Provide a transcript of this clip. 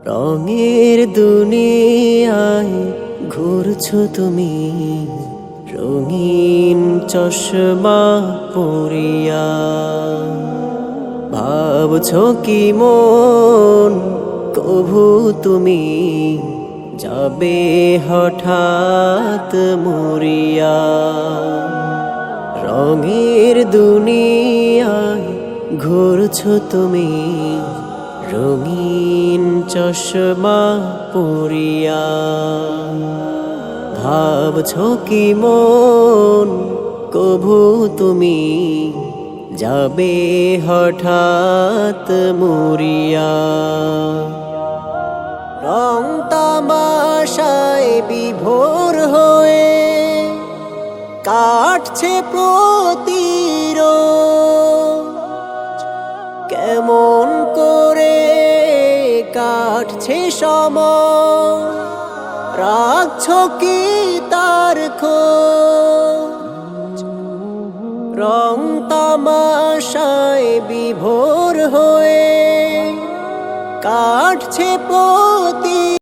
রঙের দুনিয়ায় ঘুরছো তুমি, রঙিন চশমা পরিয়া। ভাবছো কি মন কভু তুমি যাবে হঠাৎ মরিয়া। রঙের দুনিয়ায় ঘুরছো তুমি, রঙিন চশমা পরিয়া। ভাবছো কি মন কভু তুমি যাবে হঠাৎ মরিয়া। রং তামাশায় বিভোর হয়ে কাটছে প্রতিরোজ, কেমন করে কাটছে সময়, রাখছো কি তার খোঁজ। রং তামাশায় বিভোর হয়ে কাটছে প্রতি